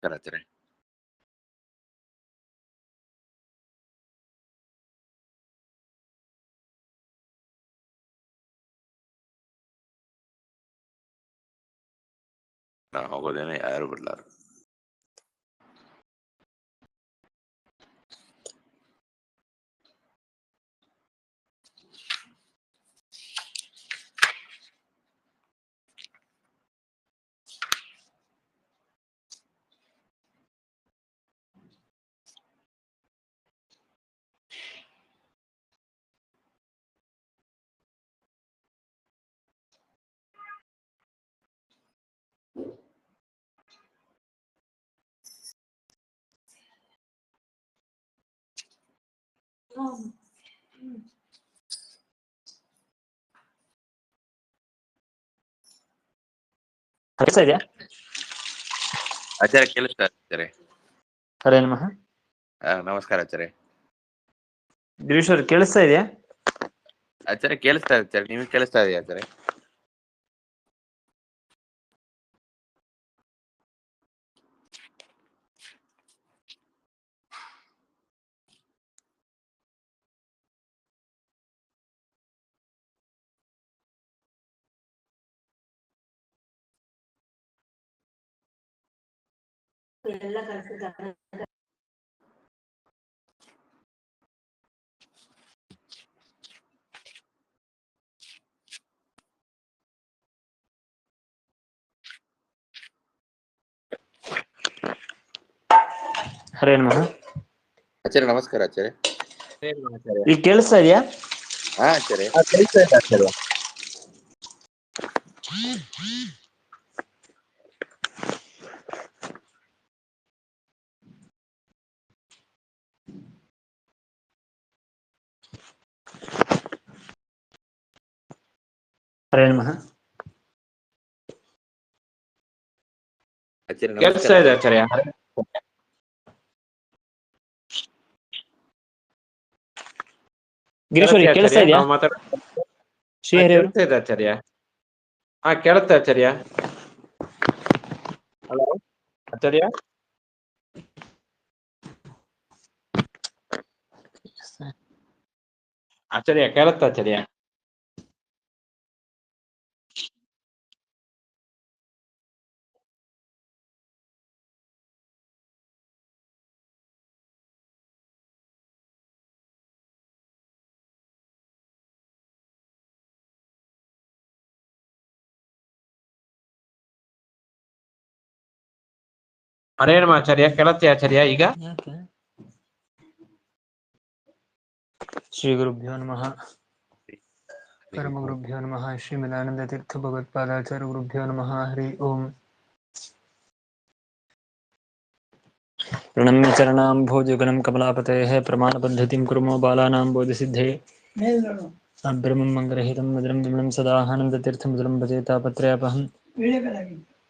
ನಮಸ್ಕಾರ ಆಚಾರ್ಯ. ನಾ ಹೋಗೋದೇನೆ ಯಾರು ಬಿಡ್ಲಾರ. ಇದೆಯಾ ಆಚಾರ್ಯ? ಕೇಳಿಸ್ತಾ ಆಚಾರ್ಯ? ಹರೇ ನಮಃ. ನಮಸ್ಕಾರ ಆಚಾರ್ಯ. ಗಿರೀಶ್ ಅವ್ರು ಕೇಳಿಸ್ತಾ ಇದೆಯಾ? ಆಚಾರ್ಯ ಕೇಳಿಸ್ತಾ ಇದೆ ಆಚಾರ್ಯ. ನಿಮಗೆ ಕೇಳಿಸ್ತಾ ಇದೆಯಾ ಆಚಾರ್ಯ? ಹರೇ ನಮಃ. ಆಚಾರ್ಯ ನಮಸ್ಕಾರ ಆಚಾರ್ಯ. ಈಗ ಕೇಳಿಸ್ತಾ ಇದೆಯಾ? ಹಾ ಆಚಾರ್ಯ. ಕೇಳಿಸ್ತಾ ಇದೆ ಆಚಾರ್ಯ. ಹರೇ ನಮಃ. ಆಚಾರ್ಯ ಕೇಳಿಸ್ತಾ ಇದೆ ನಮಸ್ಕಾರ. ಆಚಾರ್ಯ. ಗಿರೀಶ್ ಅವ್ರಿಗೆ ಕೇಳಿಸ್ತಾ ಇದೆಯಾ? ನಾವು ಶ್ರೀಹರಿ ಅವರು ಕೇಳಿಸ್ತಾ ಇದೆ ಆಚಾರ್ಯ. ಹಾ ಕೇಳುತ್ತೆ ಆಚಾರ್ಯ. ಹಲೋ ಆಚಾರ್ಯ. ಆಚಾರ್ಯ ಕೇಳುತ್ತೆ ಆಚಾರ್ಯ. ಹರೇ ನಮಃ ಆಚಾರ್ಯ. ಕೇಳುತ್ತೆ ಆಚಾರ್ಯ ಈಗ? ಶ್ರೀ ಗುರುಭ್ಯೋ ನಮಃ. ಪರಮ ಗುರುಭ್ಯೋ ನಮಃ. ಶ್ರೀಮದಾನಂದ ತೀರ್ಥ ಭಗವತ್ಪಾದಾಚಾರ್ಯ ಗುರುಭ್ಯೋ ನಮಃ. ಹರಿ ಓಂ. ಪ್ರಣಮ್ಯ ಚರಣಾಂಭೋಜುಗಣಂ ಕಮಲಾಪತೇಃ ಪ್ರಮಾಣ ಪದ್ಧತಿಂ ಕುರ್ಮೋ ಬಾಲಾನಾಂ ಬೋಧಸಿದ್ಧೇ ಅಬ್ರಹ್ಮಂ ಮಂಗರಹಿತಂ ಮಧುರಂ ವಿಮಲಂ ಸದಾ ಆನಂದತೀರ್ಥಂ ಮಧುರಂ ಭಜೆ ತಾಪತ್ರಯಾಪಹಂ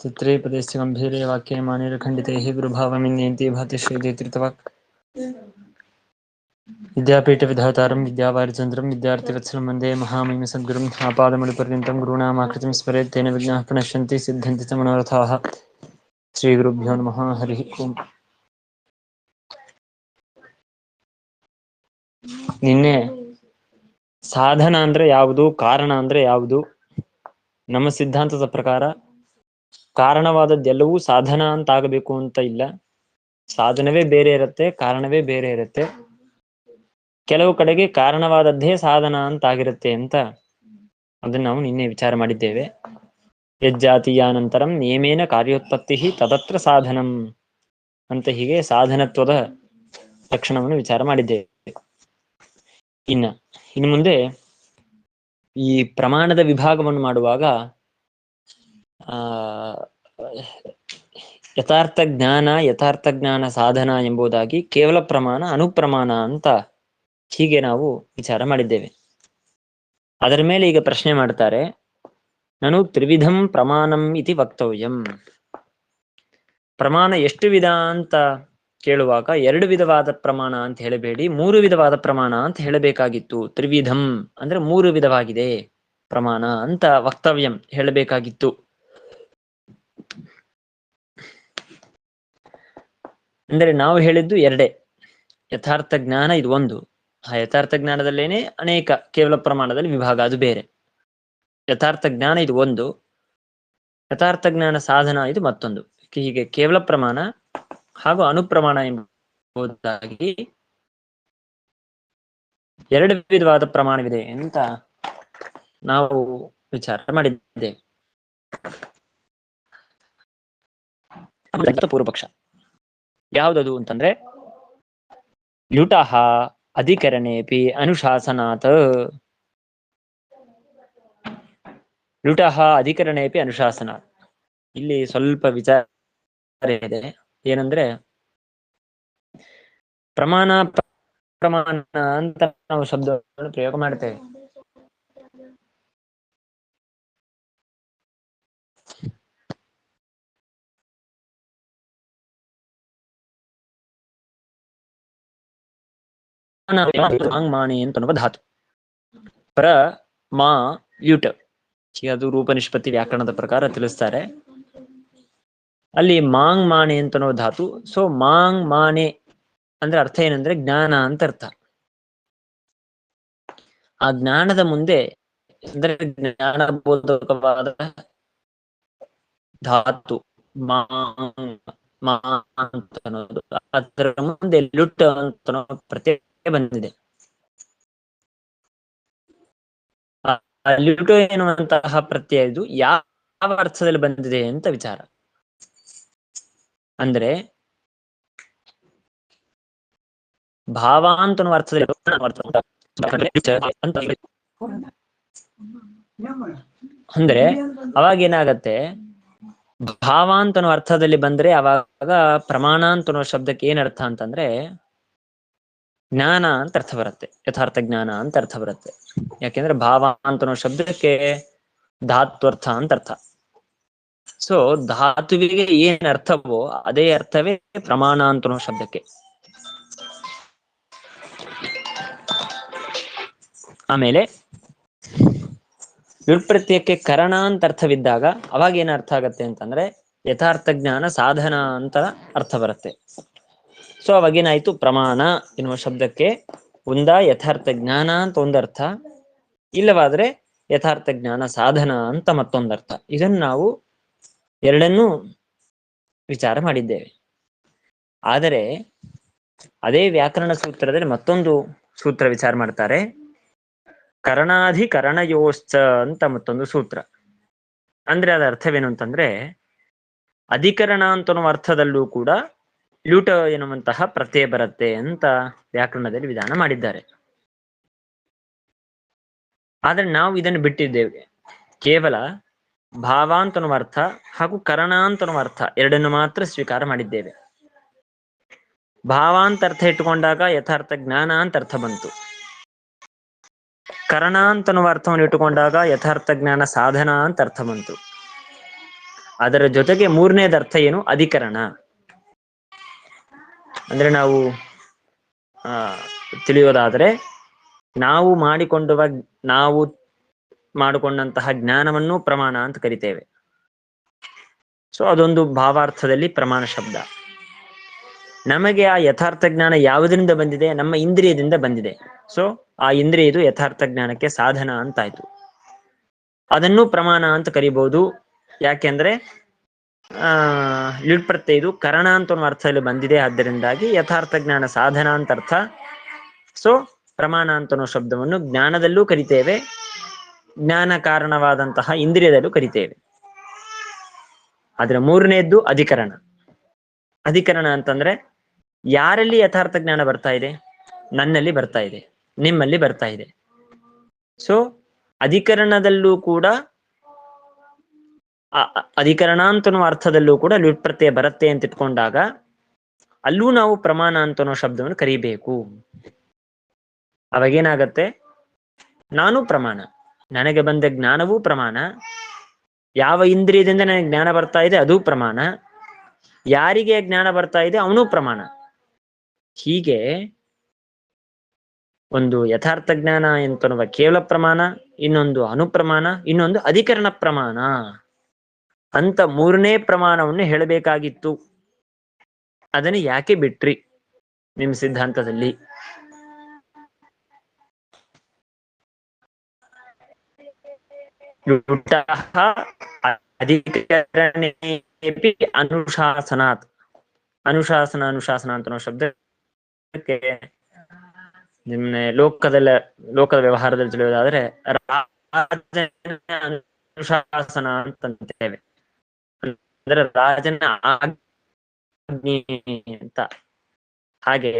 ಚಿತ್ರೇ ಪದೇಸ್ಯ ಗಂಭೀರೆ ವಾಕ್ಯೇ ಮಾನಿರಖಂಡಿತೈಃ ಗುರುಭಾವಮಿನ್ಯಂತಿ ಭಾತಿ ಶ್ರೀಜಯತೀರ್ಥವಾಕ್ ವಿದ್ಯಾಪೀಠ ವಿಧಾತಾರಂ ವಿದ್ಯಾವಾರಿಚಂದ್ರಂ ವಿದ್ಯಾರ್ಥಿವತ್ಸಲಂ ವಂದೇ ಮಹಾಮಹಿಮ ಸದ್ಗುರುಂ ಆಪಾದಮೌಳಿಪರ್ಯಂతం ಗುರುಣಾಮಾಕೃತಿಂ ಸ್ಮರೇತ್ ತೇನ ವಿಘ್ನಾಃ ಪ್ರಣಶ್ಯಂತಿ ಸಿದ್ಧಂತಿ ಚ ಮನೋರಥಾಃ. ಶ್ರೀ ಗುರುಭ್ಯೋ ನಮಃ. ಹರಿ ಓಂ. ನಿನ್ನೆ ಸಾಧನ ಅಂದ್ರೆ ಯಾವುದು, ಕಾರಣ ಅಂದ್ರೆ ಯಾವುದು, ನಮ್ಮ ಸಿದ್ಧಾಂತದ ಪ್ರಕಾರ ಕಾರಣವಾದದ್ದೆಲ್ಲವೂ ಸಾಧನ ಅಂತ ಆಗಬೇಕು ಅಂತ ಇಲ್ಲ. ಸಾಧನವೇ ಬೇರೆ ಇರುತ್ತೆ, ಕಾರಣವೇ ಬೇರೆ ಇರುತ್ತೆ. ಕೆಲವು ಕಡೆಗೆ ಕಾರಣವಾದದ್ದೇ ಸಾಧನ ಅಂತಾಗಿರುತ್ತೆ ಅಂತ ಅದನ್ನ ನಾವು ನಿನ್ನೆ ವಿಚಾರ ಮಾಡಿದ್ದೇವೆ. ಯಜ್ಜಾತೀಯಾನಂತರಂ ನಿಯಮೇನ ಕಾರ್ಯೋತ್ಪತ್ತಿ ತದತ್ರ ಸಾಧನಂ ಅಂತ ಹೀಗೆ ಸಾಧನತ್ವದ ಲಕ್ಷಣವನ್ನು ವಿಚಾರ ಮಾಡಿದ್ದೇವೆ. ಇನ್ನು ಮುಂದೆ ಈ ಪ್ರಮಾಣದ ವಿಭಾಗವನ್ನು ಮಾಡುವಾಗ ಯಥಾರ್ಥ ಜ್ಞಾನ ಸಾಧನ ಎಂಬುದಾಗಿ ಕೇವಲ ಪ್ರಮಾಣ, ಅನುಪ್ರಮಾಣ ಅಂತ ಹೀಗೆ ನಾವು ವಿಚಾರ ಮಾಡಿದ್ದೇವೆ. ಅದರ ಮೇಲೆ ಈಗ ಪ್ರಶ್ನೆ ಮಾಡ್ತಾರೆ, ನಾನು ತ್ರಿವಿಧಂ ಪ್ರಮಾಣಂ ಇತಿ ವಕ್ತವ್ಯಂ. ಪ್ರಮಾಣ ಎಷ್ಟು ವಿಧ ಅಂತ ಕೇಳುವಾಗ 2 ವಿಧವಾದ ಪ್ರಮಾಣ ಅಂತ ಹೇಳಬೇಡಿ, 3 ವಿಧವಾದ ಪ್ರಮಾಣ ಅಂತ ಹೇಳಬೇಕಾಗಿತ್ತು. ತ್ರಿವಿಧಂ ಅಂದ್ರೆ 3 ವಿಧವಾಗಿದೆ ಪ್ರಮಾಣ ಅಂತ ವಕ್ತವ್ಯಂ ಹೇಳಬೇಕಾಗಿತ್ತು. ಅಂದರೆ ನಾವು ಹೇಳಿದ್ದು ಎರಡೇ, ಯಥಾರ್ಥ ಜ್ಞಾನ ಇದು ಒಂದು, ಆ ಯಥಾರ್ಥ ಜ್ಞಾನದಲ್ಲೇನೆ ಅನೇಕ ಕೇವಲ ಪ್ರಮಾಣದಲ್ಲಿ ವಿಭಾಗ, ಅದು ಬೇರೆ. ಯಥಾರ್ಥ ಜ್ಞಾನ ಇದು ಒಂದು, ಯಥಾರ್ಥ ಜ್ಞಾನ ಸಾಧನ ಇದು ಮತ್ತೊಂದು. ಹೀಗೆ ಕೇವಲ ಪ್ರಮಾಣ ಹಾಗೂ ಅನುಪ್ರಮಾಣ ಎಂಬುದಾಗಿ ಎರಡು ವಿಧವಾದ ಪ್ರಮಾಣವಿದೆ ಅಂತ ನಾವು ವಿಚಾರ ಮಾಡಿದ್ದೇವೆ. ಪೂರ್ವಪಕ್ಷ ಯಾವುದದು ಅಂತಂದ್ರೆ, ಲ್ಯುಟಃ ಅಧಿಕರಣೇಪಿ ಅನುಶಾಸನಾತ್. ಲ್ಯುಟಃ ಅಧಿಕರಣೇಪಿ ಅನುಶಾಸನಾತ್. ಇಲ್ಲಿ ಸ್ವಲ್ಪ ವಿಚಾರ ಇದೆ. ಏನಂದ್ರೆ, ಪ್ರಮಾಣ ಅಂತ ನಾವು ಶಬ್ದವನ್ನು ಪ್ರಯೋಗ ಮಾಡ್ತೇವೆ. ಮಾಣಿ ಅಂತ ಅನ್ನುವ ಧಾತು. ಪ್ರ ಮಾ ಲ್ಯುಟ್, ಅದು ರೂಪ ನಿಷ್ಪತ್ತಿ ವ್ಯಾಕರಣದ ಪ್ರಕಾರ ತಿಳಿಸ್ತಾರೆ. ಅಲ್ಲಿ ಮಾಂಗ್ ಮಾಣೆ ಅಂತ ಅನ್ನೋ ಧಾತು. ಸೊ ಮಾಂಗ್ ಮಾಣೆ ಅಂದ್ರೆ ಅರ್ಥ ಏನಂದ್ರೆ ಜ್ಞಾನ ಅಂತ ಅರ್ಥ. ಆ ಜ್ಞಾನದ ಮುಂದೆ ಅಂದ್ರೆ ಜ್ಞಾನಬೋಧಕವಾದ ಧಾತು ಅಂತ ಅನ್ನೋದು, ಅದರ ಮುಂದೆ ಲುಟ್ ಅಂತ ಪ್ರತ್ಯಯ ಬಂದಿದೆ. ಲುಟ್ ಎನ್ನುವಂತಹ ಪ್ರತ್ಯಯ ಇದು ಯಾವ ಅರ್ಥದಲ್ಲಿ ಬಂದಿದೆ ಅಂತ ವಿಚಾರ. ಅಂದ್ರೆ ಭಾವಾಂತನ ಅರ್ಥದಲ್ಲಿ ಅಂದ್ರೆ ಅವಾಗ ಏನಾಗತ್ತೆ, ಭಾವಾಂತನ ಅರ್ಥದಲ್ಲಿ ಬಂದ್ರೆ ಅವಾಗ ಪ್ರಮಾಣಾಂತನ ಶಬ್ದಕ್ಕೆ ಏನ್ ಅರ್ಥ ಅಂತಂದ್ರೆ ಜ್ಞಾನ ಅಂತ ಅರ್ಥ ಬರುತ್ತೆ, ಯಥಾರ್ಥ ಜ್ಞಾನ ಅಂತ ಅರ್ಥ ಬರುತ್ತೆ. ಯಾಕೆಂದ್ರೆ ಭಾವಾಂತನ ಶಬ್ದಕ್ಕೆ ಧಾತ್ವರ್ಥ ಅಂತ ಅರ್ಥ. ಸೊ ಧಾತುವಿಗೆ ಏನ್ ಅರ್ಥವೋ ಅದೇ ಅರ್ಥವೇ ಪ್ರಮಾಣಾಂತನ ಶಬ್ದಕ್ಕೆ. ಆಮೇಲೆ ವ್ಯುತ್ಪ್ರತ್ಯಯಕ್ಕೆ ಕರಣ ಅಂತ ಅರ್ಥವಿದ್ದಾಗ ಅವಾಗ ಏನ್ ಅರ್ಥ ಆಗತ್ತೆ ಅಂತಂದ್ರೆ ಯಥಾರ್ಥ ಜ್ಞಾನ ಸಾಧನ ಅಂತ ಅರ್ಥ ಬರುತ್ತೆ. ಸೊ ಅವಾಗೇನಾಯ್ತು, ಪ್ರಮಾಣ ಎನ್ನುವ ಶಬ್ದಕ್ಕೆ ಯಥಾರ್ಥ ಜ್ಞಾನ ಅಂತ ಒಂದರ್ಥ, ಇಲ್ಲವಾದ್ರೆ ಯಥಾರ್ಥ ಜ್ಞಾನ ಸಾಧನ ಅಂತ ಮತ್ತೊಂದರ್ಥ. ಇದನ್ನು ನಾವು ಎರಡನ್ನೂ ವಿಚಾರ ಮಾಡಿದ್ದೇವೆ. ಆದರೆ ಅದೇ ವ್ಯಾಕರಣ ಸೂತ್ರದಲ್ಲಿ ಮತ್ತೊಂದು ಸೂತ್ರ ವಿಚಾರ ಮಾಡ್ತಾರೆ, ಕರಣಾಧಿಕರಣಯೋಶ್ಚ ಅಂತ ಮತ್ತೊಂದು ಸೂತ್ರ. ಅಂದ್ರೆ ಅದರ ಅರ್ಥವೇನು ಅಂತಂದ್ರೆ, ಅಧಿಕರಣ ಅಂತನೋ ಅರ್ಥದಲ್ಲೂ ಕೂಡ ಲ್ಯುಟ ಎನ್ನುವಂತಹ ಪ್ರತ್ಯಯ ಬರುತ್ತೆ ಅಂತ ವ್ಯಾಕರಣದಲ್ಲಿ ವಿಧಾನ ಮಾಡಿದ್ದಾರೆ. ಆದ್ರೆ ನಾವು ಇದನ್ನು ಬಿಟ್ಟಿದ್ದೇವೆ. ಕೇವಲ ಭಾವಾಂತನೋ ಅರ್ಥ ಹಾಗೂ ಕರಣಾಂತನೋ ಅರ್ಥ ಎರಡನ್ನು ಮಾತ್ರ ಸ್ವೀಕಾರ ಮಾಡಿದ್ದೇವೆ. ಭಾವಾಂತ ಅರ್ಥ ಇಟ್ಟುಕೊಂಡಾಗ ಯಥಾರ್ಥ ಜ್ಞಾನ ಅಂತ ಅರ್ಥ ಬಂತು. ಕರಣಾಂತನುವ ಅರ್ಥವನ್ನು ಇಟ್ಟುಕೊಂಡಾಗ ಯಥಾರ್ಥ ಜ್ಞಾನ ಸಾಧನ ಅಂತ ಅರ್ಥ ಬಂತು. ಅದರ ಜೊತೆಗೆ ಮೂರನೇದ ಅರ್ಥ ಏನು, ಅಧಿಕರಣ. ಅಂದ್ರೆ ನಾವು ತಿಳಿಯೋದಾದ್ರೆ, ನಾವು ಮಾಡಿಕೊಂಡಂತಹ ಜ್ಞಾನವನ್ನು ಪ್ರಮಾಣ ಅಂತ ಕರಿತೇವೆ. ಸೊ ಅದೊಂದು ಭಾವಾರ್ಥದಲ್ಲಿ ಪ್ರಮಾಣ ಶಬ್ದ. ನಮಗೆ ಆ ಯಥಾರ್ಥ ಜ್ಞಾನ ಯಾವುದರಿಂದ ಬಂದಿದೆ, ನಮ್ಮ ಇಂದ್ರಿಯದಿಂದ ಬಂದಿದೆ. ಸೊ ಆ ಇಂದ್ರಿಯ ಇದು ಯಥಾರ್ಥ ಜ್ಞಾನಕ್ಕೆ ಸಾಧನ ಅಂತಾಯ್ತು. ಅದನ್ನು ಪ್ರಮಾಣ ಅಂತ ಕರಿಬಹುದು. ಯಾಕೆಂದ್ರೆ ಲ್ಯುಟ್ ಪ್ರತ್ಯಯ ಇದು ಕರಣ ಅಂತ ಅರ್ಥದಲ್ಲಿ ಬಂದಿದೆ, ಆದ್ದರಿಂದಾಗಿ ಯಥಾರ್ಥ ಜ್ಞಾನ ಸಾಧನ ಅಂತ ಅರ್ಥ. ಸೊ ಪ್ರಮಾಣ ಅಂತನೋ ಶಬ್ದವನ್ನು ಜ್ಞಾನದಲ್ಲೂ ಕರಿತೇವೆ, ಜ್ಞಾನ ಕಾರಣವಾದಂತಹ ಇಂದ್ರಿಯದಲ್ಲೂ ಕರಿತೇವೆ. ಆದ್ರೆ ಮೂರನೇದ್ದು ಅಧಿಕರಣ. ಅಧಿಕರಣ ಅಂತಂದ್ರೆ ಯಾರಲ್ಲಿ ಯಥಾರ್ಥ ಜ್ಞಾನ ಬರ್ತಾ ಇದೆ, ನನ್ನಲ್ಲಿ ಬರ್ತಾ ಇದೆ, ನಿಮ್ಮಲ್ಲಿ ಬರ್ತಾ ಇದೆ. ಸೊ ಅಧಿಕರಣದಲ್ಲೂ ಕೂಡ ಅಧಿಕರಣ ಅಂತನೋ ಅರ್ಥದಲ್ಲೂ ಕೂಡ ಲ್ಯುಟ್ ಪ್ರತ್ಯಯ ಬರುತ್ತೆ ಅಂತ ಇಟ್ಕೊಂಡಾಗ ಅಲ್ಲೂ ನಾವು ಪ್ರಮಾಣ ಅಂತನೋ ಶಬ್ದವನ್ನು ಕರಿಬೇಕು. ಅವಾಗೇನಾಗತ್ತೆ, ನಾನು ಪ್ರಮಾಣ, ನನಗೆ ಬಂದ ಜ್ಞಾನವೂ ಪ್ರಮಾಣ, ಯಾವ ಇಂದ್ರಿಯದಿಂದ ನನಗೆ ಜ್ಞಾನ ಬರ್ತಾ ಇದೆ ಅದೂ ಪ್ರಮಾಣ, ಯಾರಿಗೆ ಜ್ಞಾನ ಬರ್ತಾ ಇದೆ ಅವನು ಪ್ರಮಾಣ. ಹೀಗೆ ಒಂದು ಯಥಾರ್ಥ ಜ್ಞಾನ ಎಂತನ್ನುವ ಕೇವಲ ಪ್ರಮಾಣ, ಇನ್ನೊಂದು ಅನುಪ್ರಮಾಣ, ಇನ್ನೊಂದು ಅಧಿಕರಣ ಪ್ರಮಾಣ ಅಂತ ಮೂರನೇ ಪ್ರಮಾಣವನ್ನು ಹೇಳಬೇಕಾಗಿತ್ತು. ಅದನ್ನು ಯಾಕೆ ಬಿಟ್ರಿ ನಿಮ್ಮ ಸಿದ್ಧಾಂತದಲ್ಲಿ? ಅಧಿಕರಣೇಪಿ ಅನುಶಾಸನಾತ್. ಅನುಶಾಸನ ಅಂತ ಅನ್ನೋ ಶಬ್ದಕ್ಕೆ ನಿಮ್ನೆ ಲೋಕದ ವ್ಯವಹಾರದಲ್ಲಿ ತಿಳಿಯೋದಾದ್ರೆ ಅನುಶಾಸನ ಅಂತಂತೇವೆ. ಅಂದ್ರೆ ರಾಜನ ಆಜ್ಞೆ ಅಂತ. ಹಾಗೆ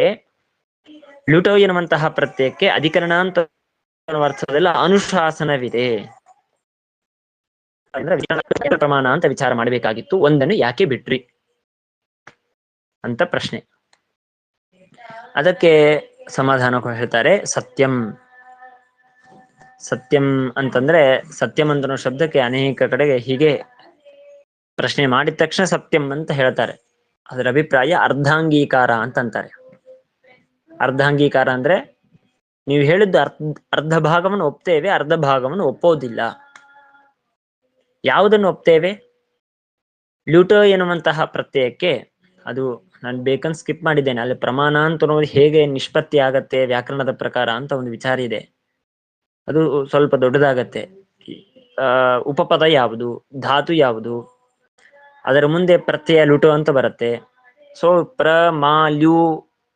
ಲುಟೋ ಎನ್ನುವಂತಹ ಪ್ರತ್ಯಯಕ್ಕೆ ಅಧಿಕರಣ ಅಂತ ಅರ್ಥದಲ್ಲಿ ಅನುಶಾಸನವಿದೆ. ಅಂದ್ರೆ ಪ್ರಮಾಣ ಅಂತ ವಿಚಾರ ಮಾಡಬೇಕಾಗಿತ್ತು, ಒಂದನ್ನು ಯಾಕೆ ಬಿಟ್ರಿ ಅಂತ ಪ್ರಶ್ನೆ. ಅದಕ್ಕೆ ಸಮಾಧಾನ ಹೇಳ್ತಾರೆ, ಸತ್ಯಂ. ಸತ್ಯಂ ಅಂತಂದ್ರೆ ಸತ್ಯಂ ಅಂತ ಶಬ್ದಕ್ಕೆ ಅನೇಕ ಕಡೆಗೆ ಹೀಗೆ ಪ್ರಶ್ನೆ ಮಾಡಿದ ತಕ್ಷಣ ಸತ್ಯಂ ಅಂತ ಹೇಳ್ತಾರೆ. ಅದರ ಅಭಿಪ್ರಾಯ ಅರ್ಧಾಂಗೀಕಾರ ಅಂತಂತಾರೆ. ಅರ್ಧಾಂಗೀಕಾರ ಅಂದ್ರೆ ನೀವು ಹೇಳಿದ್ದು ಅರ್ಧ ಭಾಗವನ್ನು ಒಪ್ತೇವೆ, ಅರ್ಧ ಭಾಗವನ್ನು ಒಪ್ಪೋದಿಲ್ಲ. ಯಾವುದನ್ನು ಒಪ್ತೇವೆ? ಲ್ಯೂಟೋ ಎನ್ನುವಂತಹ ಪ್ರತ್ಯಯಕ್ಕೆ, ಅದು ನಾನು ಬೇಕಂತ ಸ್ಕಿಪ್ ಮಾಡಿದ್ದೇನೆ, ಅಲ್ಲಿ ಪ್ರಮಾಣ ಅಂತ ಅನ್ನೋದು ಹೇಗೆ ನಿಷ್ಪತ್ತಿ ಆಗತ್ತೆ ವ್ಯಾಕರಣದ ಪ್ರಕಾರ ಅಂತ ಒಂದು ವಿಚಾರ ಇದೆ. ಅದು ಸ್ವಲ್ಪ ದೊಡ್ಡದಾಗತ್ತೆ. ಉಪಪದ ಯಾವುದು, ಧಾತು ಯಾವುದು, ಅದರ ಮುಂದೆ ಪ್ರತ್ಯಯ ಲುಟ ಅಂತ ಬರುತ್ತೆ. ಸೊ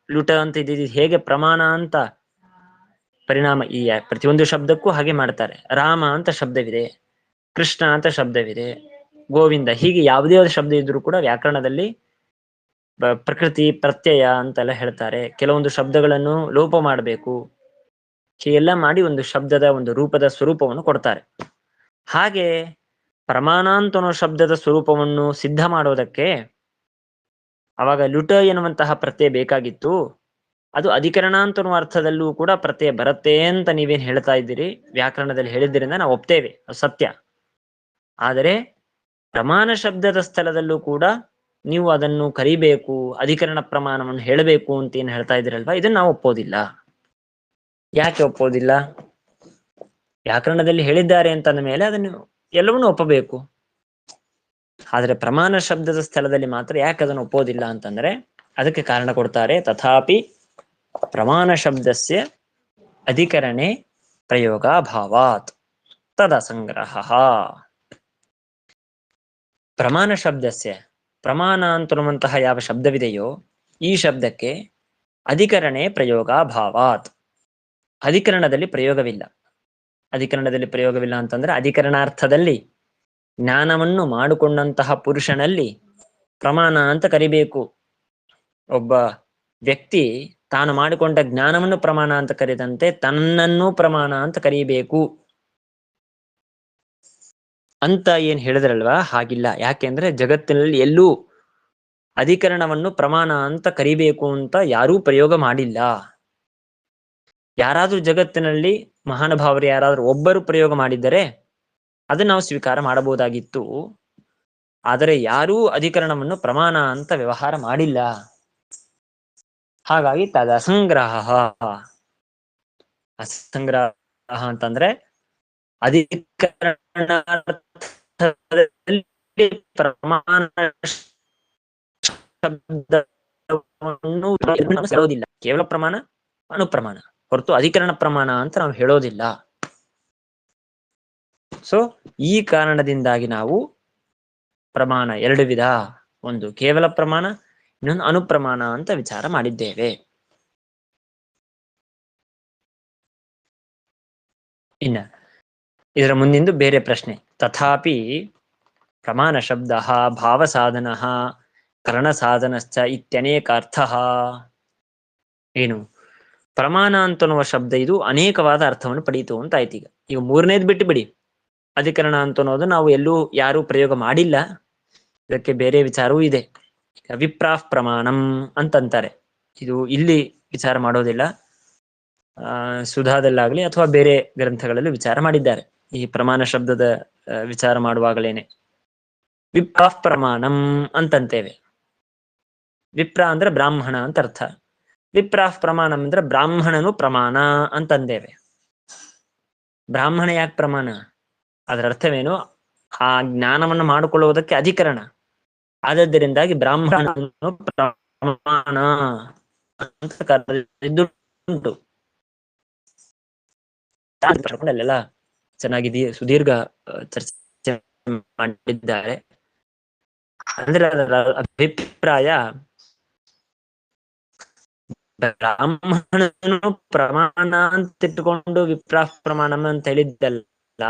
ಲುಟ ಅಂತ ಇದ್ದಿದ್ದು ಹೇಗೆ ಪ್ರಮಾಣ ಅಂತ ಪರಿಣಾಮ. ಈ ಪ್ರತಿಯೊಂದು ಶಬ್ದಕ್ಕೂ ಹಾಗೆ ಮಾಡ್ತಾರೆ. ರಾಮ ಅಂತ ಶಬ್ದವಿದೆ, ಕೃಷ್ಣ ಅಂತ ಶಬ್ದವಿದೆ, ಗೋವಿಂದ, ಹೀಗೆ ಯಾವುದೇ ಶಬ್ದ ಇದ್ರೂ ಕೂಡ ವ್ಯಾಕರಣದಲ್ಲಿ ಪ್ರಕೃತಿ ಪ್ರತ್ಯಯ ಅಂತೆಲ್ಲ ಹೇಳ್ತಾರೆ. ಕೆಲವೊಂದು ಶಬ್ದಗಳನ್ನು ಲೋಪ ಮಾಡಬೇಕು, ಹೀಗೆಲ್ಲ ಮಾಡಿ ಒಂದು ಶಬ್ದದ ಒಂದು ರೂಪದ ಸ್ವರೂಪವನ್ನು ಕೊಡ್ತಾರೆ. ಹಾಗೆ ಪ್ರಮಾಣ ಅಂತ ಅನ್ನೋ ಶಬ್ದದ ಸ್ವರೂಪವನ್ನು ಸಿದ್ಧ ಮಾಡೋದಕ್ಕೆ ಅವಾಗ ಲುಟ ಎನ್ನುವಂತಹ ಪ್ರತ್ಯಯ ಬೇಕಾಗಿತ್ತು. ಅದು ಅಧಿಕರಣ ಅಂತ ಅನ್ನೋ ಅರ್ಥದಲ್ಲೂ ಕೂಡ ಪ್ರತ್ಯಯ ಬರುತ್ತೆ ಅಂತ ನೀವೇನ್ ಹೇಳ್ತಾ ಇದ್ದೀರಿ, ವ್ಯಾಕರಣದಲ್ಲಿ ಹೇಳಿದ್ದರಿಂದ ನಾವು ಒಪ್ತೇವೆ, ಅದು ಸತ್ಯ. ಆದರೆ ಪ್ರಮಾಣ ಶಬ್ದದ ಸ್ಥಳದಲ್ಲೂ ಕೂಡ ನೀವು ಅದನ್ನು ಕರಿಬೇಕು, ಅಧಿಕರಣ ಪ್ರಮಾಣವನ್ನು ಹೇಳಬೇಕು ಅಂತ ಏನ್ ಹೇಳ್ತಾ ಇದ್ದೀರಲ್ವಾ, ಇದನ್ನ ನಾವು ಒಪ್ಪೋದಿಲ್ಲ. ಯಾಕೆ ಒಪ್ಪೋದಿಲ್ಲ? ವ್ಯಾಕರಣದಲ್ಲಿ ಹೇಳಿದ್ದಾರೆ ಅಂತಂದ ಮೇಲೆ ಅದನ್ನು ಎಲ್ಲವನ್ನೂ ಒಪ್ಪಬೇಕು. ಆದ್ರೆ ಪ್ರಮಾಣ ಶಬ್ದದ ಸ್ಥಳದಲ್ಲಿ ಮಾತ್ರ ಯಾಕೆ ಅದನ್ನು ಒಪ್ಪೋದಿಲ್ಲ ಅಂತಂದ್ರೆ ಅದಕ್ಕೆ ಕಾರಣ ಕೊಡ್ತಾರೆ. ತಥಾಪಿ ಪ್ರಮಾಣ ಶಬ್ದಸ್ಯ ಅಧಿಕರಣೆ ಪ್ರಯೋಗಾಭಾವಾತ್ ತದಸಂಗ್ರಹ. ಪ್ರಮಾಣ ಶಬ್ದಸ್ಯ, ಪ್ರಮಾಣ ಅಂತನ್ನುವಂತಹ ಯಾವ ಶಬ್ದವಿದೆಯೋ ಈ ಶಬ್ದಕ್ಕೆ ಅಧಿಕರಣೆ ಪ್ರಯೋಗಾಭಾವಾತ್, ಅಧಿಕರಣದಲ್ಲಿ ಪ್ರಯೋಗವಿಲ್ಲ. ಅಧಿಕರಣದಲ್ಲಿ ಪ್ರಯೋಗವಿಲ್ಲ ಅಂತಂದ್ರೆ ಅಧಿಕರಣಾರ್ಥದಲ್ಲಿ ಜ್ಞಾನವನ್ನು ಮಾಡಿಕೊಂಡಂತಹ ಪುರುಷನಲ್ಲಿ ಪ್ರಮಾಣ ಅಂತ ಕರಿಬೇಕು. ಒಬ್ಬ ವ್ಯಕ್ತಿ ತಾನು ಮಾಡಿಕೊಂಡ ಜ್ಞಾನವನ್ನು ಪ್ರಮಾಣ ಅಂತ ಕರೆದಂತೆ ತನ್ನನ್ನು ಪ್ರಮಾಣ ಅಂತ ಕರೀಬೇಕು ಅಂತ ಏನ್ ಹೇಳಿದ್ರಲ್ವಾ, ಹಾಗಿಲ್ಲ. ಯಾಕೆಂದ್ರೆ ಜಗತ್ತಿನಲ್ಲಿ ಎಲ್ಲೂ ಅಧಿಕರಣವನ್ನು ಪ್ರಮಾಣ ಅಂತ ಕರಿಬೇಕು ಅಂತ ಯಾರೂ ಪ್ರಯೋಗ ಮಾಡಿಲ್ಲ. ಯಾರಾದ್ರೂ ಜಗತ್ತಿನಲ್ಲಿ ಮಹಾನುಭಾವರು ಯಾರಾದ್ರೂ ಒಬ್ಬರು ಪ್ರಯೋಗ ಮಾಡಿದ್ದರೆ ಅದನ್ನ ನಾವು ಸ್ವೀಕಾರ ಮಾಡಬಹುದಾಗಿತ್ತು. ಆದರೆ ಯಾರೂ ಅಧಿಕರಣವನ್ನು ಪ್ರಮಾಣ ಅಂತ ವ್ಯವಹಾರ ಮಾಡಿಲ್ಲ. ಹಾಗಾಗಿ ತದಸಂಗ್ರಹ. ಅಸಂಗ್ರಹ ಅಂತಂದ್ರೆ ಅಧಿಕರಣ ಪ್ರಮಾಣ ಶಬ್ದವನ್ನು ಹೇಳೋದಿಲ್ಲ. ಕೇವಲ ಪ್ರಮಾಣ, ಅನುಪ್ರಮಾಣ ಹೊರತು ಅಧಿಕರಣ ಪ್ರಮಾಣ ಅಂತ ನಾವು ಹೇಳೋದಿಲ್ಲ. ಸೊ ಈ ಕಾರಣದಿಂದಾಗಿ ನಾವು ಪ್ರಮಾಣ ಎರಡು ವಿಧ, ಒಂದು ಕೇವಲ ಪ್ರಮಾಣ, ಇನ್ನೊಂದು ಅನುಪ್ರಮಾಣ ಅಂತ ವಿಚಾರ ಮಾಡಿದ್ದೇವೆ. ಇನ್ನ ಇದರ ಮುಂದಿಂದು ಬೇರೆ ಪ್ರಶ್ನೆ. ತಥಾಪಿ ಪ್ರಮಾಣ ಶಬ್ದ ಭಾವಸಾಧನ ಕರ್ಣಸಾಧನಶ್ಚ ಇತ್ಯನೇಕಾರ್ಥ. ಏನು ಪ್ರಮಾಣ ಅಂತನ್ನುವ ಶಬ್ದ ಇದು ಅನೇಕವಾದ ಅರ್ಥವನ್ನು ಪಡೀತು ಅಂತ ಆಯ್ತು. ಈಗ ಮೂರನೇದು ಬಿಟ್ಟು ಬಿಡಿ, ಅಧಿಕರಣ ಅಂತ ಅನ್ನೋದು ನಾವು ಎಲ್ಲೂ ಯಾರೂ ಪ್ರಯೋಗ ಮಾಡಿಲ್ಲ. ಇದಕ್ಕೆ ಬೇರೆ ವಿಚಾರವೂ ಇದೆ. ವಿಪ್ರಾಫ್ ಪ್ರಮಾಣಂ ಅಂತಂತಾರೆ. ಇದು ಇಲ್ಲಿ ವಿಚಾರ ಮಾಡೋದಿಲ್ಲ, ಸುಧಾದಲ್ಲಾಗ್ಲಿ ಅಥವಾ ಬೇರೆ ಗ್ರಂಥಗಳಲ್ಲಿ ವಿಚಾರ ಮಾಡಿದ್ದಾರೆ ಈ ಪ್ರಮಾಣ ಶಬ್ದದ ವಿಚಾರ ಮಾಡುವಾಗಲೇನೆ. ವಿಪ್ರಾಫ್ ಪ್ರಮಾಣಂ ಅಂತಂತೇವೆ. ವಿಪ್ರ ಅಂದ್ರೆ ಬ್ರಾಹ್ಮಣ ಅಂತ ಅರ್ಥ. ವಿಪ್ರಾಫ್ ಪ್ರಮಾಣಂ ಅಂದ್ರೆ ಬ್ರಾಹ್ಮಣನು ಪ್ರಮಾಣ ಅಂತಂದೇವೆ. ಬ್ರಾಹ್ಮಣ ಯಾಕೆ ಪ್ರಮಾಣ? ಅದರ ಅರ್ಥವೇನು? ಆ ಜ್ಞಾನವನ್ನು ಮಾಡಿಕೊಳ್ಳುವುದಕ್ಕೆ ಅಧಿಕರಣ. ಆದ್ದರಿಂದಾಗಿ ಬ್ರಾಹ್ಮಣನು ಪ್ರಮಾಣ ಅಂತ ಕರೆದಿದ್ದುಂಟು. ಅಲ್ಲೆಲ್ಲ ಚೆನ್ನಾಗಿ ಸುದೀರ್ಘ ಚರ್ಚೆ ಮಾಡಿದ್ದಾರೆ. ಅಂದ್ರೆ ಅದರ ಅಭಿಪ್ರಾಯ, ಬ್ರಾಹ್ಮಣನು ಪ್ರಮಾಣ ಅಂತ ಇಟ್ಟುಕೊಂಡು ವಿಪ್ರಾಹ ಪ್ರಮಾಣ ಅಂತ ಹೇಳಿದ್ದಲ್ಲ,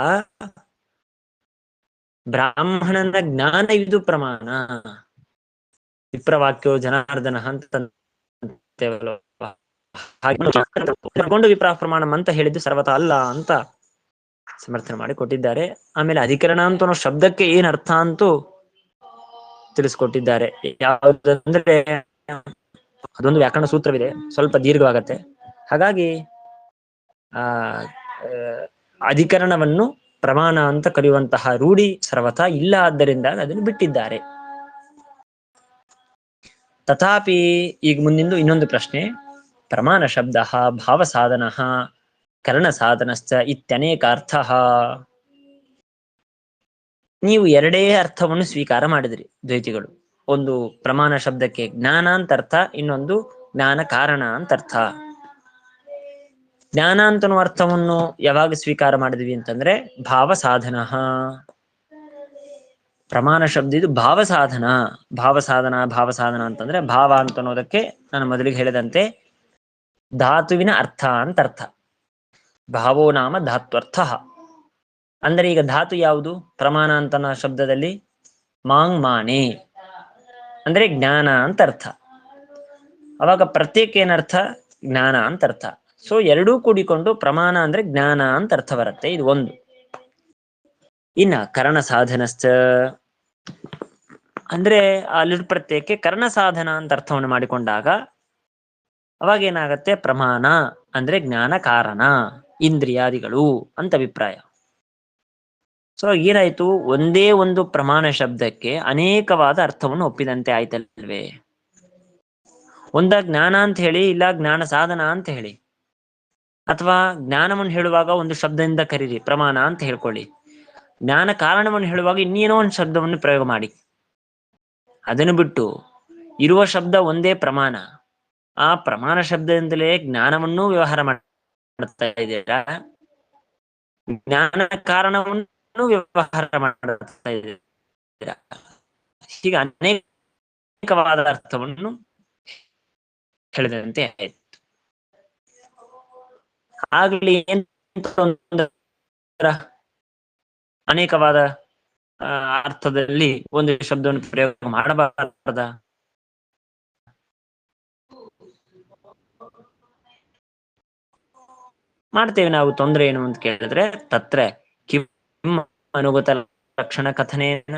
ಬ್ರಾಹ್ಮಣನ ಜ್ಞಾನ ಇದು ಪ್ರಮಾಣ. ವಿಪ್ರವಾಕ್ಯೋ ಜನಾರ್ದನ ಅಂತ ವಿಪ್ರಾಹ ಪ್ರಮಾಣ ಅಂತ ಹೇಳಿದ್ದು ಸರ್ವತಾ ಅಲ್ಲ ಅಂತ ಸಮರ್ಥನೆ ಮಾಡಿ ಕೊಟ್ಟಿದ್ದಾರೆ. ಆಮೇಲೆ ಅಧಿಕರಣ ಅಂತ ಅನ್ನೋ ಶಬ್ದಕ್ಕೆ ಏನ್ ಅರ್ಥ ಅಂತೂ ತಿಳಿಸ್ಕೊಟ್ಟಿದ್ದಾರೆ. ಯಾವುದಂದ್ರೆ ಅದೊಂದು ವ್ಯಾಕರಣ ಸೂತ್ರವಿದೆ, ಸ್ವಲ್ಪ ದೀರ್ಘವಾಗತ್ತೆ. ಹಾಗಾಗಿ ಅಧಿಕರಣವನ್ನು ಪ್ರಮಾಣ ಅಂತ ಕರೆಯುವಂತಹ ರೂಢಿ ಸರ್ವಥಾ ಇಲ್ಲ, ಆದ್ದರಿಂದ ಅದನ್ನು ಬಿಟ್ಟಿದ್ದಾರೆ. ತಥಾಪಿ ಈಗ ಮುಂದಿಂದು ಇನ್ನೊಂದು ಪ್ರಶ್ನೆ. ಪ್ರಮಾಣ ಶಬ್ದ ಭಾವ ಸಾಧನ ಕರ್ಣ ಸಾಧನಶ್ಚ ಇತ್ಯನೇಕಾರ್ಥ. ನೀವು ಎರಡೇ ಅರ್ಥವನ್ನು ಸ್ವೀಕಾರ ಮಾಡಿದ್ರಿ ದ್ವೈತಿಗಳು. ಒಂದು ಪ್ರಮಾಣ ಶಬ್ದಕ್ಕೆ ಜ್ಞಾನ ಅಂತ ಅರ್ಥ, ಇನ್ನೊಂದು ಜ್ಞಾನ ಕಾರಣ ಅಂತ ಅರ್ಥ. ಜ್ಞಾನ ಅಂತನೋ ಅರ್ಥವನ್ನು ಯಾವಾಗ ಸ್ವೀಕಾರ ಮಾಡಿದ್ವಿ ಅಂತಂದ್ರೆ ಭಾವ ಸಾಧನ. ಪ್ರಮಾಣ ಶಬ್ದ ಇದು ಭಾವ ಸಾಧನ. ಭಾವ ಸಾಧನ ಅಂತಂದ್ರೆ ಭಾವ ಅಂತ ಅನ್ನೋದಕ್ಕೆ ನಾನು ಮೊದಲಿಗೆ ಹೇಳಿದಂತೆ ಧಾತುವಿನ ಅರ್ಥ ಅಂತ ಅರ್ಥ. ಭಾವೋ ನಾಮ ಧಾತ್ವರ್ಥ. ಅಂದ್ರೆ ಈಗ ಧಾತು ಯಾವುದು? ಪ್ರಮಾಣ ಅಂತನ ಶಬ್ದದಲ್ಲಿ ಮಾಂಗ್ ಮಾನೆ ಅಂದ್ರೆ ಜ್ಞಾನ ಅಂತ ಅರ್ಥ. ಅವಾಗ ಪ್ರತ್ಯೇಕ ಏನರ್ಥ? ಜ್ಞಾನ ಅಂತ ಅರ್ಥ. ಸೊ ಎರಡೂ ಕೂಡಿಕೊಂಡು ಪ್ರಮಾಣ ಅಂದ್ರೆ ಜ್ಞಾನ ಅಂತ ಅರ್ಥ ಬರುತ್ತೆ. ಇದು ಒಂದು. ಇನ್ನ ಕರ್ಣ ಸಾಧನಶ್ಚ ಅಂದ್ರೆ ಅಲ್ಲಿ ಪ್ರತ್ಯೇಕ ಕರ್ಣ ಸಾಧನ ಅಂತ ಅರ್ಥವನ್ನು ಮಾಡಿಕೊಂಡಾಗ ಅವಾಗ ಏನಾಗತ್ತೆ? ಪ್ರಮಾಣ ಅಂದ್ರೆ ಜ್ಞಾನ ಕಾರಣ, ಇಂದ್ರಿಯಾದಿಗಳು ಅಂತ ಅಭಿಪ್ರಾಯ. ಸೊ ಏನಾಯ್ತು? ಒಂದೇ ಒಂದು ಪ್ರಮಾಣ ಶಬ್ದಕ್ಕೆ ಅನೇಕವಾದ ಅರ್ಥವನ್ನು ಒಪ್ಪಿದಂತೆ ಆಯ್ತಲ್ವೇ? ಒಂದ ಜ್ಞಾನ ಅಂತ ಹೇಳಿ, ಇಲ್ಲ ಜ್ಞಾನ ಸಾಧನ ಅಂತ ಹೇಳಿ, ಅಥವಾ ಜ್ಞಾನವನ್ನು ಹೇಳುವಾಗ ಒಂದು ಶಬ್ದದಿಂದ ಕರೀರಿ, ಪ್ರಮಾಣ ಅಂತ ಹೇಳ್ಕೊಳ್ಳಿ. ಜ್ಞಾನ ಕಾರಣವನ್ನು ಹೇಳುವಾಗ ಇನ್ನೇನೋ ಒಂದು ಶಬ್ದವನ್ನು ಪ್ರಯೋಗ ಮಾಡಿ. ಅದನ್ನು ಬಿಟ್ಟು ಇರುವ ಶಬ್ದ ಒಂದೇ ಪ್ರಮಾಣ, ಆ ಪ್ರಮಾಣ ಶಬ್ದದಿಂದಲೇ ಜ್ಞಾನವನ್ನು ವ್ಯವಹಾರ ಮಾಡ್ತಾ ಇದ್ದೀರಾ, ಜ್ಞಾನ ಕಾರಣವನ್ನು ವ್ಯವಹಾರ ಮಾಡ್ತಾ ಇದ್ದೀರಾ. ಹೀಗೆ ಅನೇಕವಾದ ಅರ್ಥವನ್ನು ಹೇಳಿದಂತೆ ಆಯ್ತು. ಆಗ್ಲಿ ಏನ್ ಅನೇಕವಾದ ಅರ್ಥದಲ್ಲಿ ಒಂದು ಶಬ್ದವನ್ನು ಪ್ರಯೋಗ ಮಾಡಬಾರದ? ಮಾಡ್ತೇವೆ ನಾವು, ತೊಂದರೆ ಏನು ಅಂತ ಕೇಳಿದ್ರೆ ತತ್ರ ಕಿಂ ಅನುಗತ ಲಕ್ಷಣ ಕಥನೇನ.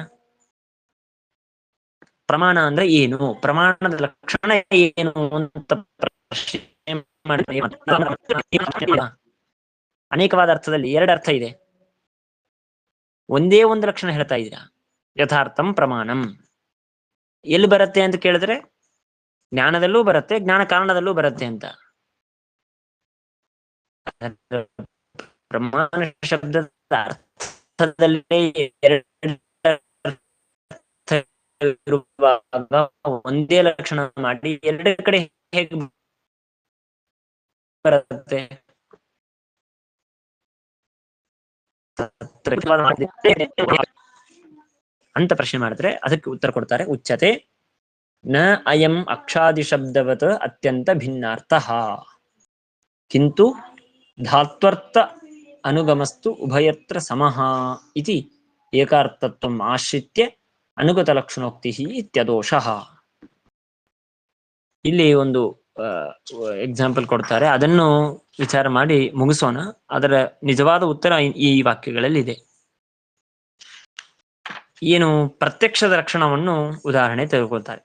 ಪ್ರಮಾಣ ಅಂದ್ರೆ ಏನು, ಪ್ರಮಾಣದ ಲಕ್ಷಣ ಏನು ಅಂತ ಪ್ರಶ್ನೆ ಅನೇಕವಾದ ಅರ್ಥದಲ್ಲಿ ಎರಡು ಅರ್ಥ ಇದೆ. ಒಂದೇ ಒಂದು ಲಕ್ಷಣ ಹೇಳ್ತಾ ಇದ್ದೀರಾ. ಯಥಾರ್ಥಂ ಪ್ರಮಾಣಂ ಎಲ್ಲಿ ಬರುತ್ತೆ ಅಂತ ಕೇಳಿದ್ರೆ ಜ್ಞಾನದಲ್ಲೂ ಬರುತ್ತೆ, ಜ್ಞಾನ ಕಾರಣದಲ್ಲೂ ಬರುತ್ತೆ ಅಂತ. ಪ್ರಮಾಣ ಶಬ್ದದ ಅರ್ಥದಲ್ಲೇ ಇರುವಾಗ ಒಂದೇ ಲಕ್ಷಣ ಮಾಡಿ ಎರಡು ಕಡೆ ಹೇಗೆ ಬರುತ್ತೆ? ಅಂತ ಪ್ರಶ್ನೆ ಮಾಡಿದ್ರೆ ಅದಕ್ಕೆ ಉತ್ತರ ಕೊಡ್ತಾರೆ, ಉಚ್ಯತೆ ನ ಅಯಂ ಅಕ್ಷಾದಿ ಶಬ್ದವತ್ ಅತ್ಯಂತ ಭಿನ್ನಾರ್ಥ ಕಿಂತು ಧಾತ್ವರ್ಥ ಅನುಗಮಸ್ತು ಉಭಯತ್ರ ಸಮಃ ಇತಿ ಏಕಾರ್ಥತ್ವಂ ಆಶ್ರಿತ್ಯ ಅನುಗತ ಲಕ್ಷಣೋಕ್ತಿ ಇತ್ಯದೋಷಃ. ಇಲ್ಲಿ ಒಂದು ಎಕ್ಸಾಂಪಲ್ ಕೊಡ್ತಾರೆ, ಅದನ್ನು ವಿಚಾರ ಮಾಡಿ ಮುಗಿಸೋಣ. ಅದರ ನಿಜವಾದ ಉತ್ತರ ಈ ವಾಕ್ಯಗಳಲ್ಲಿ ಇದೆ. ಏನು? ಪ್ರತ್ಯಕ್ಷದ ಲಕ್ಷಣವನ್ನು ಉದಾಹರಣೆ ತೆಗೆದುಕೊಳ್ತಾರೆ.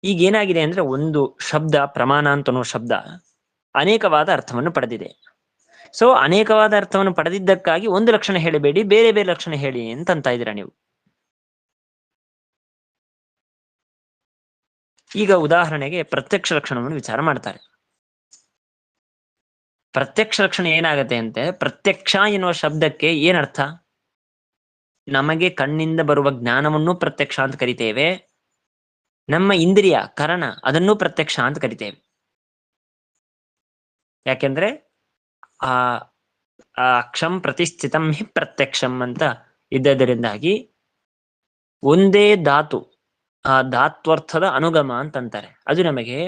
ಈಗ ಏನಾಗಿದೆ ಅಂದ್ರೆ ಒಂದು ಶಬ್ದ, ಪ್ರಮಾಣ ಅಂತನೋ ಶಬ್ದ ಅನೇಕವಾದ ಅರ್ಥವನ್ನು ಪಡೆದಿದೆ. ಸೊ ಅನೇಕವಾದ ಅರ್ಥವನ್ನು ಪಡೆದಿದ್ದಕ್ಕಾಗಿ ಒಂದು ಲಕ್ಷಣ ಹೇಳಬೇಡಿ, ಬೇರೆ ಬೇರೆ ಲಕ್ಷಣ ಹೇಳಿ ಅಂತ ಇದ್ದೀರಾ ನೀವು. ಈಗ ಉದಾಹರಣೆಗೆ ಪ್ರತ್ಯಕ್ಷ ಲಕ್ಷಣವನ್ನು ವಿಚಾರ ಮಾಡ್ತಾರೆ. ಪ್ರತ್ಯಕ್ಷ ಲಕ್ಷಣ ಏನಾಗತ್ತೆ ಅಂತೆ, ಪ್ರತ್ಯಕ್ಷ ಎನ್ನುವ ಶಬ್ದಕ್ಕೆ ಏನರ್ಥ? ನಮಗೆ ಕಣ್ಣಿಂದ ಬರುವ ಜ್ಞಾನವನ್ನು ಪ್ರತ್ಯಕ್ಷ ಅಂತ ಕರಿತೇವೆ, ನಮ್ಮ ಇಂದ್ರಿಯ ಕರಣ ಅದನ್ನು ಪ್ರತ್ಯಕ್ಷ ಅಂತ ಕರಿತೇವೆ. ಯಾಕೆಂದ್ರೆ ಆ ಅಕ್ಷಂ ಪ್ರತಿಷ್ಠಿತಂ ಹಿ ಪ್ರತ್ಯಕ್ಷಂ ಅಂತ ಇದ್ದದರಿಂದಾಗಿ ಒಂದೇ ಧಾತು ಆ ಧಾತ್ವರ್ಥದ ಅನುಗಮ ಅಂತಂತಾರೆ. ಅದು ನಮಗೆ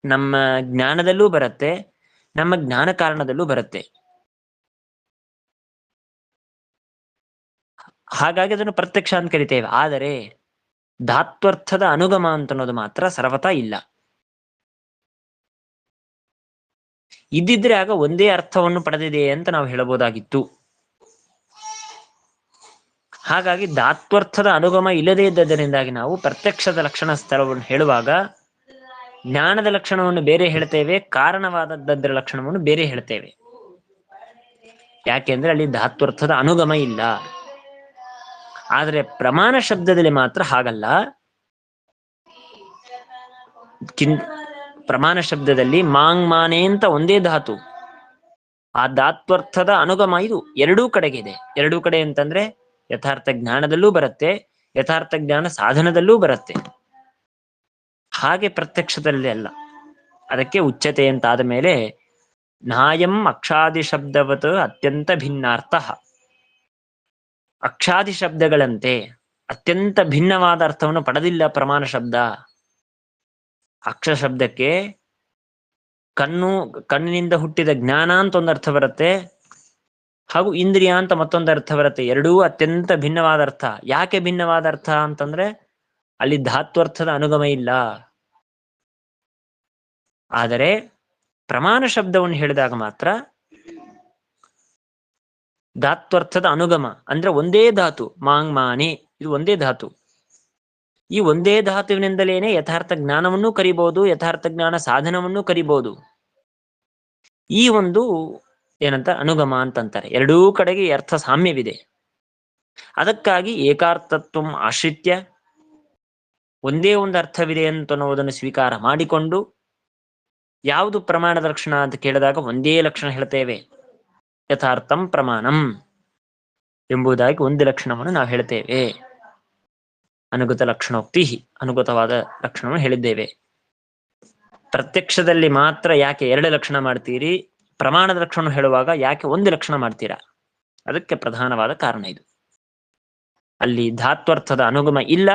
ನಮ್ಮ ಜ್ಞಾನದಲ್ಲೂ ಬರುತ್ತೆ, ನಮ್ಮ ಜ್ಞಾನ ಕಾರಣದಲ್ಲೂ ಬರುತ್ತೆ. ಹಾಗಾಗಿ ಅದನ್ನು ಪ್ರತ್ಯಕ್ಷ ಅಂತ ಕರಿತೇವೆ. ಆದರೆ ಧಾತ್ವರ್ಥದ ಅನುಗಮ ಅಂತ ಅನ್ನೋದು ಮಾತ್ರ ಸರ್ವತಾ ಇಲ್ಲ. ಇದ್ದಿದ್ರೆ ಆಗ ಒಂದೇ ಅರ್ಥವನ್ನು ಪಡೆದಿದೆ ಅಂತ ನಾವು ಹೇಳಬಹುದಾಗಿತ್ತು. ಹಾಗಾಗಿ ಧಾತ್ವರ್ಥದ ಅನುಗಮ ಇಲ್ಲದೇ ಇದ್ದದರಿಂದಾಗಿ ನಾವು ಪ್ರತ್ಯಕ್ಷದ ಲಕ್ಷಣ ಸ್ಥಳವನ್ನು ಹೇಳುವಾಗ ಜ್ಞಾನದ ಲಕ್ಷಣವನ್ನು ಬೇರೆ ಹೇಳ್ತೇವೆ, ಕಾರಣವಾದದ್ದರ ಲಕ್ಷಣವನ್ನು ಬೇರೆ ಹೇಳ್ತೇವೆ. ಯಾಕೆಂದ್ರೆ ಅಲ್ಲಿ ಧಾತ್ವರ್ಥದ ಅನುಗಮ ಇಲ್ಲ. ಆದರೆ ಪ್ರಮಾಣ ಶಬ್ದದಲ್ಲಿ ಮಾತ್ರ ಹಾಗಲ್ಲ. ಪ್ರಮಾಣ ಶಬ್ದದಲ್ಲಿ ಮಾಂಗ್ ಮಾನೆ ಅಂತ ಒಂದೇ ಧಾತು, ಆ ಧಾತ್ವರ್ಥದ ಅನುಗಮ ಇದು ಎರಡೂ ಕಡೆಗೆ ಇದೆ. ಎರಡೂ ಕಡೆ ಅಂತಂದ್ರೆ ಯಥಾರ್ಥ ಜ್ಞಾನದಲ್ಲೂ ಬರುತ್ತೆ, ಯಥಾರ್ಥ ಜ್ಞಾನ ಸಾಧನದಲ್ಲೂ ಬರುತ್ತೆ. ಹಾಗೆ ಪ್ರತ್ಯಕ್ಷದಲ್ಲಿ ಅಲ್ಲ. ಅದಕ್ಕೆ ಉಚ್ಚತೆ ಅಂತಾದ ಮೇಲೆ ನಾಯಂ ಅಕ್ಷಾದಿ ಶಬ್ದವತ್ ಅತ್ಯಂತ ಭಿನ್ನಾರ್ಥ. ಅಕ್ಷಾದಿ ಶಬ್ದಗಳಂತೆ ಅತ್ಯಂತ ಭಿನ್ನವಾದ ಅರ್ಥವನ್ನು ಪಡೆದಿಲ್ಲ ಪ್ರಮಾಣ ಶಬ್ದ. ಅಕ್ಷ ಶಬ್ದಕ್ಕೆ ಕಣ್ಣಿನಿಂದ ಹುಟ್ಟಿದ ಜ್ಞಾನ ಅಂತ ಒಂದು ಅರ್ಥ ಬರುತ್ತೆ, ಹಾಗೂ ಇಂದ್ರಿಯ ಅಂತ ಮತ್ತೊಂದು ಅರ್ಥ ಬರುತ್ತೆ. ಎರಡೂ ಅತ್ಯಂತ ಭಿನ್ನವಾದ ಅರ್ಥ. ಯಾಕೆ ಭಿನ್ನವಾದ ಅರ್ಥ ಅಂತಂದ್ರೆ ಅಲ್ಲಿ ಧಾತ್ವರ್ಥದ ಅನುಗಮ ಇಲ್ಲ. ಆದರೆ ಪ್ರಮಾಣ ಶಬ್ದವನ್ನು ಹೇಳಿದಾಗ ಮಾತ್ರ ಧಾತ್ವರ್ಥದ ಅನುಗಮ ಅಂದ್ರೆ ಒಂದೇ ಧಾತು, ಮಾಂಗ್ ಮಾನೆ ಇದು ಒಂದೇ ಧಾತು. ಈ ಒಂದೇ ಧಾತುವಿನಿಂದಲೇನೆ ಯಥಾರ್ಥ ಜ್ಞಾನವನ್ನು ಕರಿಬಹುದು, ಯಥಾರ್ಥ ಜ್ಞಾನ ಸಾಧನವನ್ನು ಕರಿಬಹುದು. ಈ ಒಂದು ಏನಂತ ಅನುಗಮ ಅಂತಂತಾರೆ. ಎರಡೂ ಕಡೆಗೆ ಅರ್ಥ ಸಾಮ್ಯವಿದೆ. ಅದಕ್ಕಾಗಿ ಏಕಾರ್ಥತ್ವ ಆಶ್ರಿತ್ಯ ಒಂದೇ ಒಂದು ಅರ್ಥವಿದೆ ಅಂತ ಅನ್ನೋದನ್ನು ಸ್ವೀಕಾರ ಮಾಡಿಕೊಂಡು ಯಾವುದು ಪ್ರಮಾಣದ ಲಕ್ಷಣ ಅಂತ ಕೇಳಿದಾಗ ಒಂದೇ ಲಕ್ಷಣ ಹೇಳ್ತೇವೆ, ಯಥಾರ್ಥಂ ಪ್ರಮಾಣಂ ಎಂಬುದಾಗಿ ಒಂದು ಲಕ್ಷಣವನ್ನು ನಾವು ಹೇಳ್ತೇವೆ. ಅನುಗತ ಲಕ್ಷಣೋಕ್ತಿ, ಅನುಗತವಾದ ಲಕ್ಷಣವನ್ನು ಹೇಳಿದ್ದೇವೆ. ಪ್ರತ್ಯಕ್ಷದಲ್ಲಿ ಮಾತ್ರ ಯಾಕೆ ಎರಡು ಲಕ್ಷಣ ಮಾಡ್ತೀರಿ, ಪ್ರಮಾಣದ ಲಕ್ಷಣ ಹೇಳುವಾಗ ಯಾಕೆ ಒಂದು ಲಕ್ಷಣ ಮಾಡ್ತೀರಾ? ಅದಕ್ಕೆ ಪ್ರಧಾನವಾದ ಕಾರಣ ಇದು. ಅಲ್ಲಿ ಧಾತ್ವರ್ಥದ ಅನುಗಮ ಇಲ್ಲ,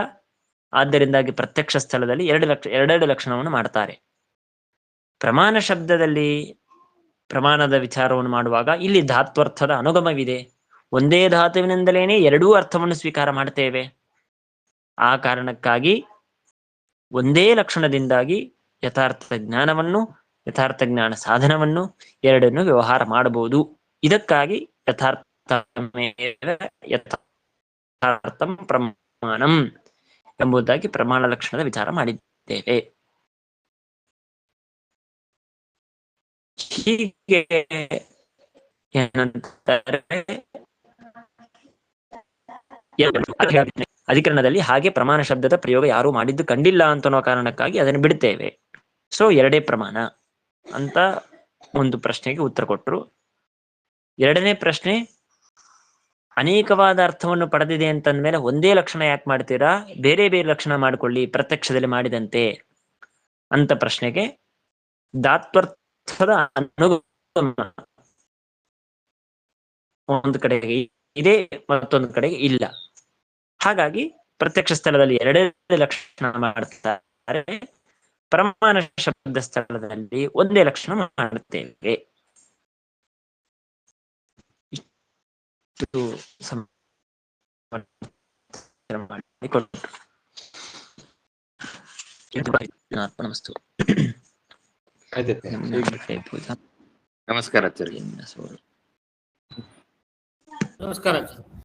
ಆದ್ದರಿಂದಾಗಿ ಪ್ರತ್ಯಕ್ಷ ಸ್ಥಳದಲ್ಲಿ ಎರಡೆರಡು ಲಕ್ಷಣವನ್ನು ಮಾಡ್ತಾರೆ. ಪ್ರಮಾಣ ಶಬ್ದದಲ್ಲಿ ಪ್ರಮಾಣದ ವಿಚಾರವನ್ನು ಮಾಡುವಾಗ ಇಲ್ಲಿ ಧಾತ್ವರ್ಥದ ಅನುಗಮವಿದೆ, ಒಂದೇ ಧಾತುವಿನಿಂದಲೇನೆ ಎರಡೂ ಅರ್ಥವನ್ನು ಸ್ವೀಕಾರ ಮಾಡ್ತೇವೆ. ಆ ಕಾರಣಕ್ಕಾಗಿ ಒಂದೇ ಲಕ್ಷಣದಿಂದಾಗಿ ಯಥಾರ್ಥ ಜ್ಞಾನವನ್ನು, ಯಥಾರ್ಥ ಜ್ಞಾನ ಸಾಧನವನ್ನು ಎರಡನ್ನು ವ್ಯವಹಾರ ಮಾಡಬಹುದು. ಇದಕ್ಕಾಗಿ ಯಥಾರ್ಥಂ ಪ್ರಮಾಣಂ ಎಂಬುದಾಗಿ ಪ್ರಮಾಣ ಲಕ್ಷಣದ ವಿಚಾರ ಮಾಡಿದ್ದೇವೆ. ಹೀಗೆ ಏನಂತಾರೆ ಅಧಿಕರಣದಲ್ಲಿ ಹಾಗೆ ಪ್ರಮಾಣ ಶಬ್ದದ ಪ್ರಯೋಗ ಯಾರು ಮಾಡಿದ್ದು ಕಂಡಿಲ್ಲ ಅಂತನೋ ಕಾರಣಕ್ಕಾಗಿ ಅದನ್ನು ಬಿಡ್ತೇವೆ. ಸೊ ಎರಡೇ ಪ್ರಮಾಣ ಅಂತ ಒಂದು ಪ್ರಶ್ನೆಗೆ ಉತ್ತರ ಕೊಟ್ಟರು. ಎರಡನೇ ಪ್ರಶ್ನೆ, ಅನೇಕವಾದ ಅರ್ಥವನ್ನು ಪಡೆದಿದೆ ಅಂತಂದ್ಮೇಲೆ ಒಂದೇ ಲಕ್ಷಣ ಯಾಕೆ ಮಾಡ್ತೀರಾ, ಬೇರೆ ಬೇರೆ ಲಕ್ಷಣ ಮಾಡಿಕೊಳ್ಳಿ ಪ್ರತ್ಯಕ್ಷದಲ್ಲಿ ಮಾಡಿದಂತೆ ಅಂತ ಪ್ರಶ್ನೆಗೆ ಧಾತ್ವರ್ಥದ ಅನುಗಮ ಒಂದು ಕಡೆಗೆ ಇದೆ, ಮತ್ತೊಂದು ಕಡೆಗೆ ಇಲ್ಲ. ಹಾಗಾಗಿ ಪ್ರತ್ಯಕ್ಷ ಸ್ಥಳದಲ್ಲಿ ಎರಡೆರಡು ಲಕ್ಷಣ ಮಾಡ್ತಾರೆ, ಪ್ರಮಾಣ ಶಬ್ದ ಸ್ಥಳದಲ್ಲಿ ಒಂದೇ ಲಕ್ಷಣ ಮಾಡುತ್ತೇವೆ. ಇಷ್ಟು ನಮಸ್ಕಾರ ಆಚಾರ್ಯ. ನಮಸ್ಕಾರ.